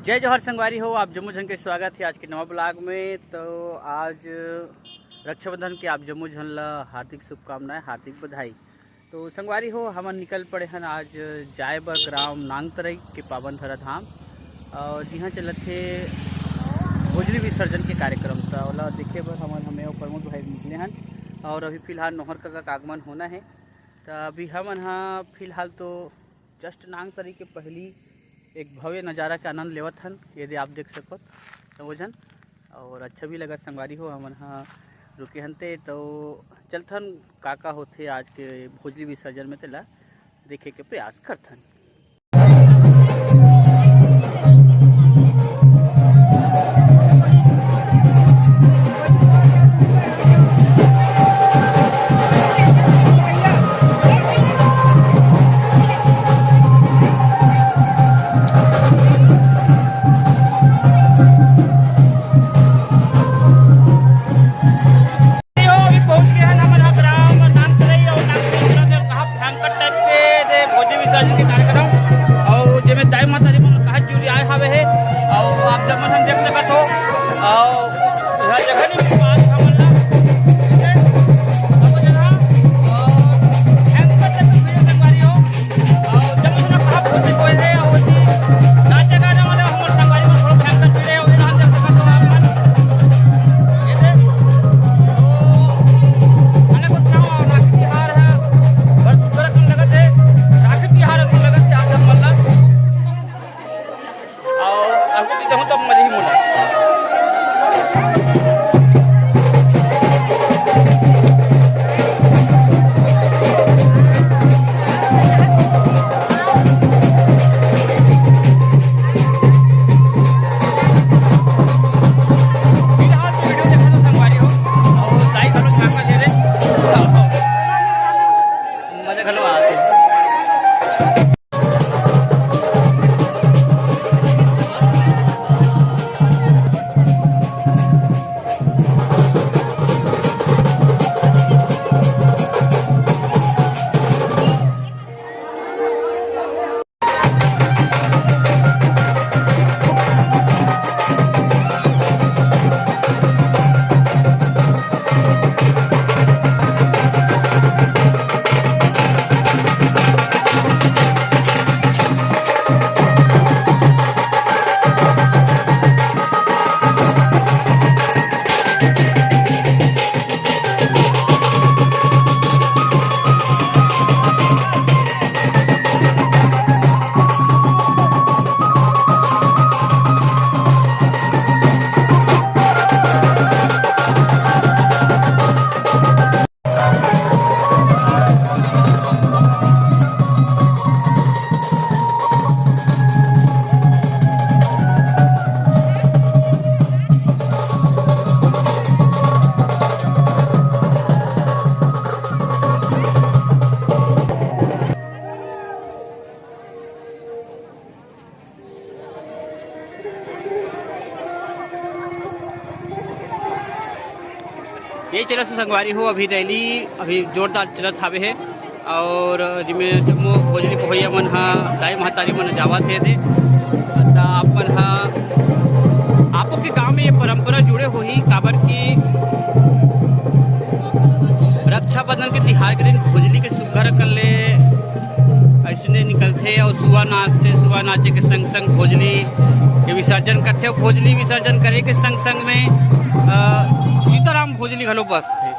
जय जौहर संगवारी हो। आप जम्मू झन के स्वागत है आज के नवा ब्लॉग में। तो आज रक्षाबंधन के आप जम्मू झन ला हार्दिक शुभकामनाएं, हार्दिक बधाई। तो संगवारी हो, हम निकल पड़े हैं आज जाए बर ग्राम नांगतरई के पावन धरा धाम और जहाँ चलत थे भोजली विसर्जन के कार्यक्रम था ओला देखे बर हमें और प्रमोद भाई निकले हैं। और अभी फ़िलहाल नोहर का आगमन होना है। तो अभी हम यहाँ फ़िलहाल तो जस्ट नांगतरई के पहली एक भव्य नज़ारा के आनंद लेवत हन। यदि आप देख सको समझन और अच्छा भी लगा संगवारी हो। हम हाँ रुके हनते तो चलथन काका होते आज के भोजली विसर्जन में तेला देखे के प्रयास करथन। ये चलत संगवारी हो अभी रैली अभी जोरदार चलत हावे है। और जिमें जम्मू भोजली पहोइया मन हाँ दाई महतारी मन जावत है दे आप मन हाँ आपो के गांव में ये परंपरा जुड़े हो ही काबर की रक्षाबंधन के तिहार के दिन भोजली के सुघर कर ले ऐसने निकलते और सुबह नाचते, सुबह नाचे के संग संग भोजली के विसर्जन करते और भोजली विसर्जन करे के संग संग में सीताराम भोजली घलो बसते।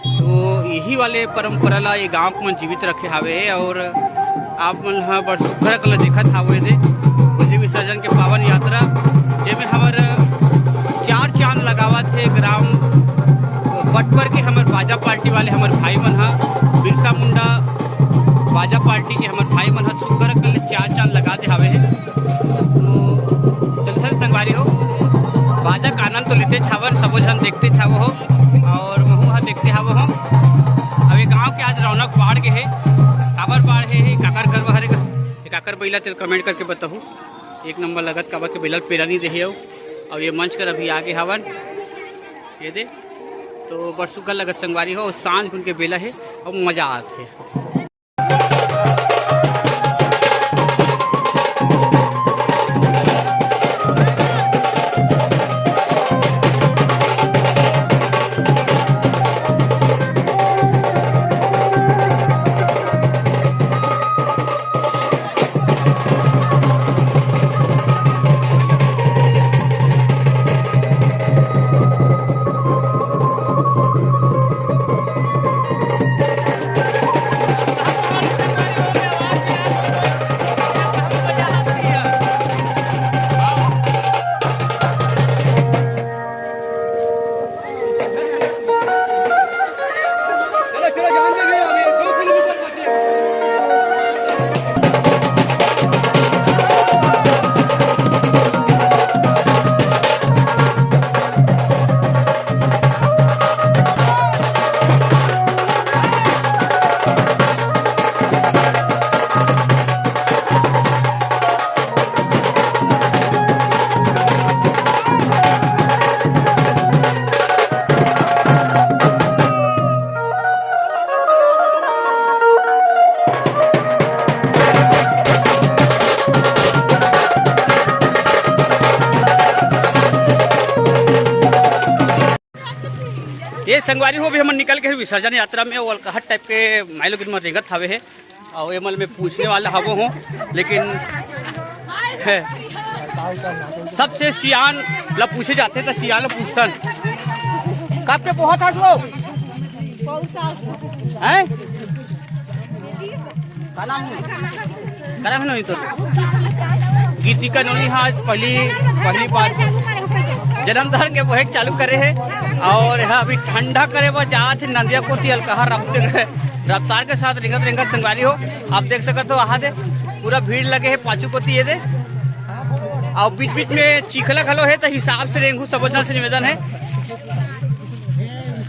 तो यही वाले परंपरा ला ये गांव को जीवित रखे हावे। और आप मन हाँ बड़ सुघर कल देखत हावे दे भोजली विसर्जन के पावन यात्रा जेमे हमर 4 चांद लगावा थे ग्राम बटवर के हमर बाजा पार्टी वाले हमर भाई मन हा बिरसा मुंडा बाजा पार्टी के हमर भाई मन हा सुघर कल 4 चांद लगा दे हावे है। तो चलथन संगवारी हो बाजा का आनंद तो लेते छावन सबो झन देखते छावो हो और महू हा देखते हावो हो। अब ये गांव के आज रौनक बाढ़ के है, काबर बाढ़ है काकर करवा हरे काकर बैला तेल कमेंट करके बताहू। एक नंबर लगत काबर के बेलल पेरा नहीं दे और ये मंच कर अभी आगे हवन ये दे तो बड़ सुघर लगत संगवारी हो। सांझ उनके बेला है और मजा आते है। ये संगवारी हो भी हम निकल के विसर्जन यात्रा में वो अलकहट टाइप के माई लोग में रेंगत हवे है और ये मल में पूछने वाला हवो हो लेकिन है सबसे सियान ला पूछे जाते तो सियान ला पूछतन कब पे बहुत था वो हैं का नाम है नहीं तो गीतिका नोनी हाँ पहली बार जन्म धर के वह चालू करे है और यहाँ अभी ठंडा करे वो जात नंदिया को तियल कहा रफ्तार के साथ रिंगत रिंगत संगवारी हो आप देख सकते हो आहा दे पूरा भीड़ लगे है पाँचों को ये दे और बीच बीच में चीखला घलो है तो हिसाब से रेंगू सबोजना से निवेदन है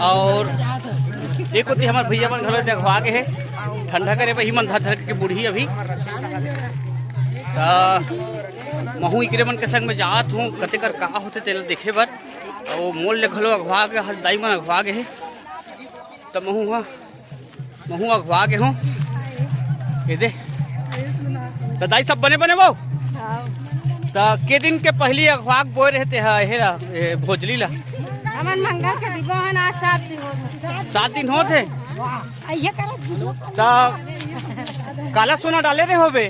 और एक होती हमारे भैया मन घलो देखवा के है ठंडा करे वही मन धर धर के बूढ़ी अभी महू इकरे मन के संग में जात हूँ कते कर का होते तेल देखे बर और मोल ले घलो अगवा के हर दाई मन अगवा के है तो महू अगवा के हूँ ये दे तो दाई सब बने बने वो तो के दिन के पहली अगवा बोए रहते है भोजली ला हमन मंगल के दिबो हन आज 7 दिन होत 7 दिन होते आइए करो तो काला सोना डाले रहे होबे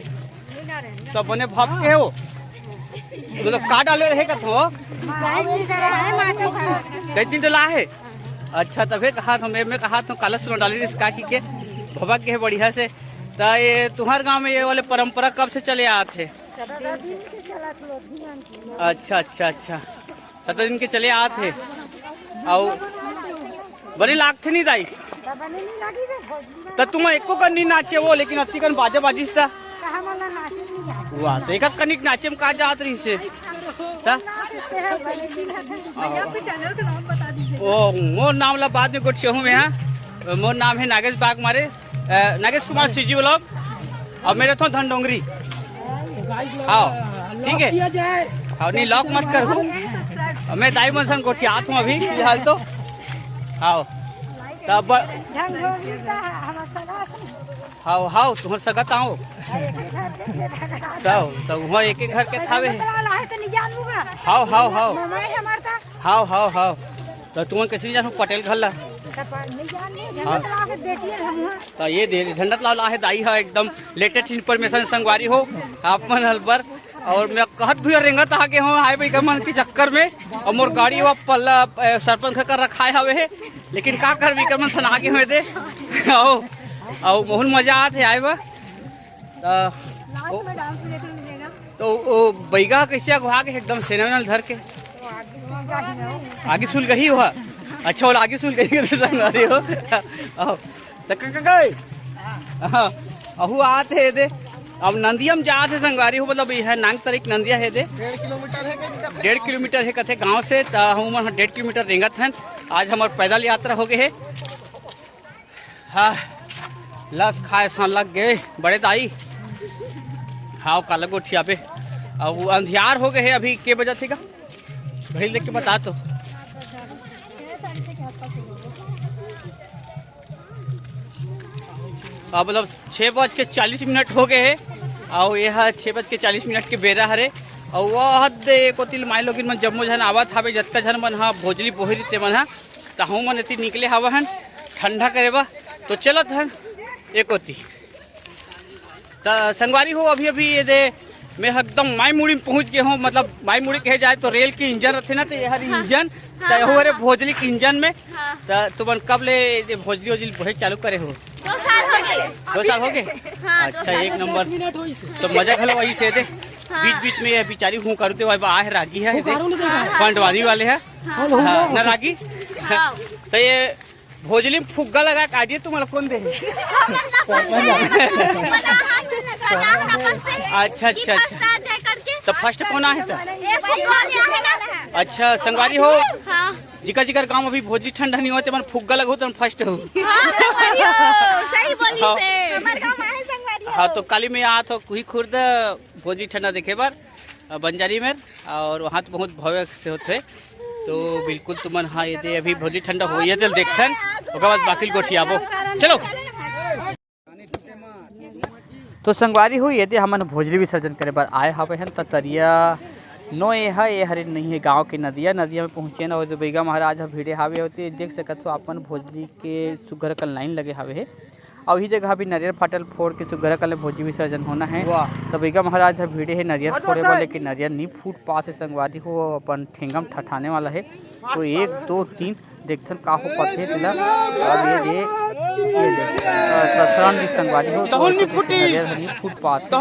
तो बने भाप के हो मतलब का डाले रहे का तो कई दिन डला है अच्छा तबे कहा तो मैं कहा तो काला सोना डाले रहे इसका की के भवा के है बढ़िया से तो ये तुम्हारे गांव में ये वाले परंपरा कब से चले आते अच्छा अच्छा अच्छा 7 दिन के चले आते और बड़ी लागते नहीं दाई तो तुम एको कन्नी नाचे वो लेकिन अति कन बाजा बाजिस था वाह तो एक कनिक नाचे में का जात रही से ओ मोर नाम ला बाद में गोट हूँ मैं यहाँ मोर नाम है नागेश बाग मारे नागेश कुमार सीजी व्लॉग और मेरे तो धनडोंगरी आओ ठीक है और नहीं लॉक मत कर मैं दाई मन संग गोठी आत हूँ अभी फिलहाल तो आओ तब हाउ हाउ तुम्हार सगत आओ तो वहाँ एक एक घर के Thawe how how how how how how तो तुम कैसे जानू पटेल घर ला तो ये दे झंडा ला है दाई है एकदम लेटेस्ट इन्फॉर्मेशन संगवारी हो आप मन हलबर और मैं कहत भूया रेंगत आगे हो हाई भाई मन के चक्कर में और मोर गाड़ी वो पल्ला सरपंच कर रखा हवे है लेकिन का कर भी मन सन आगे हुए दे और बहुत मजा आते आए बा तो वो बैगा कैसे अगवा के एकदम सेना धर के आगे सुल गई हुआ अच्छा और आगे सुल गई संगवारी हो अहू आते दे अब नंदियम जात है संगवारी हो मतलब यह नांग तरीक नंदिया है दे 1.5 किलोमीटर है कथे गांव से हम 1.5 किलोमीटर रेंगत हैं आज हमारे पैदल यात्रा हो गए है हाँ लस खाए सन लग गए बड़े दाई हाँ काला गोठिया पे अब अंधियार हो गए है अभी के बजे थे का भाई देख के बता तो अब मतलब 6:40 हो गए है और यह 6:40 के बेरा हरे और वह दे को तिल माई लोगिन मन जम्मो झन आवत हावे जत्ता झन मन हाँ भोजली बोहरी ते मन हाँ तो हम मन इतनी निकले हवा हन ठंडा करे बा तो चलत हन एक होती तो संगवारी हो अभी अभी ये दे मैं एकदम माई मुड़ी में पहुंच गए हूँ मतलब माई मुड़ी कहे जाए तो रेल की इंजन रहते ना तो यह इंजन तो रे भोजली के इंजन में तो तुमन कब ले भोजली वोजली बहुत चालू करे हो 2 साल हो गए अच्छा 1 नंबर तो मजा खलो वही से दे बीच बीच में ये बिचारी हूँ करते हुए आए रागी है पंडवानी वाले है न रागी तो ये भोजली में फुग्गा लगा काटिए तुम्हारा कौन दे अच्छा अच्छा अच्छा तो फर्स्ट कौन है था अच्छा संगवारी हो जिकर जिकर गांव अभी भोजली ठंडा नहीं होते मन फुग्गा लगो तो फर्स्ट हो हाँ तो काली में यहाँ तो कुही खुर्द भोजली ठंडा देखे बार बंजारी में और वहाँ तो बहुत भव्य से होते तो बिल्कुल तुमन हाँ ये अभी भोजली ठंडा हो ये देखते ओकर बाद बाकी गोठी आबो चलो तो संगवारी हुई यदि हमन भोजली विसर्जन करे बार आए हवे हन त तरिया नो ये हरे नहीं है गांव की नदिया में पहुंचे ना और बैगा महाराज ह भिड़े हावे होते देख सकत हो अपन भोजली के सुघर कल लाइन लगे हावे है और ही जगह भी नारियल फाटल फोड़ के सुघर कल भोजी विसर्जन होना है। तो बैगा महाराज ह भिड़े है नारियल फोड़े वाले के नारियल नहीं फूट पास है संगवादी हो अपन ठेंगम ठठाने वाला है। तो 1 2 3 देखथन का हो पथे तिला अब ये तसरान भी संगवादी हो तो नहीं फूट पात तो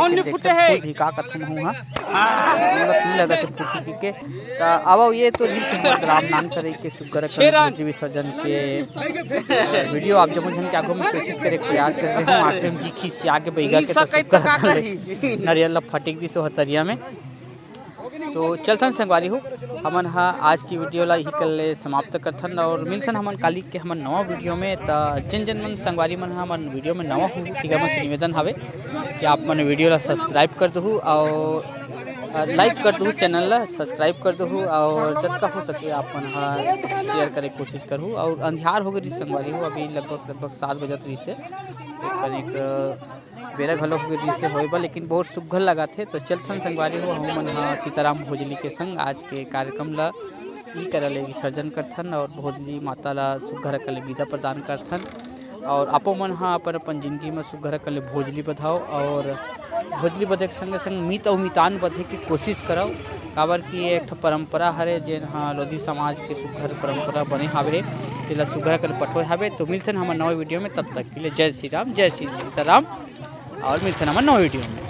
का कथम हूँ मतलब की लगा तो फूटी के अब ये तो राम नाम करे के सुगर भोजी विसर्जन के वीडियो आप जब मुझे आगो में प्रेषित करे प्रयास कर रहे हूँ आखिर जी खींच आगे बैगा के नारियल फटेक दी सो हतरिया में। तो चलथन संगवारी हो हमन हा आज की वीडियो ला ही कल समाप्त करथन और मिलथन हमन काली के हमन नवा वीडियो में। जिन मन संगवारी मन हमन वीडियो में नवा हो ठीक है मन निवेदन हवे कि आप मन वीडियो ला सब्सक्राइब कर दहु और लाइक कर दहु चैनल ला सब्सक्राइब कर दहु और जतका हो सके आप मन हा शेयर करे कोशिश करहु। और अंधियार हो गई संगवारी हो अभी लगभग 7 बजत रही से करीब बेरा घलो हो गई से होएबा लेकिन बहुत सुघर लगा थे। तो चलथन संगवारी हो हम मन सीताराम भोजली के संग आज के कार्यक्रम ला ई करले विसर्जन करथन और भोजली माता ला सुघर कले विदा प्रदान करथन और आपो मन हा अपन जिंदगी में सुघर कले भोजली बधाओ और भोजली बधे के संगे संग मीत और मितान बधे की कोशिश कराओ काबर की एक परंपरा हरे जेन हाँ लोधी समाज के सुघर परंपरा बने हावे तेला सुघर कले पठोए हावे। तो मिलथन हमर नवा वीडियो में तब तक के लिए जय श्री राम जय श्री सीताराम और मिलथन हमर नवा वीडियो में।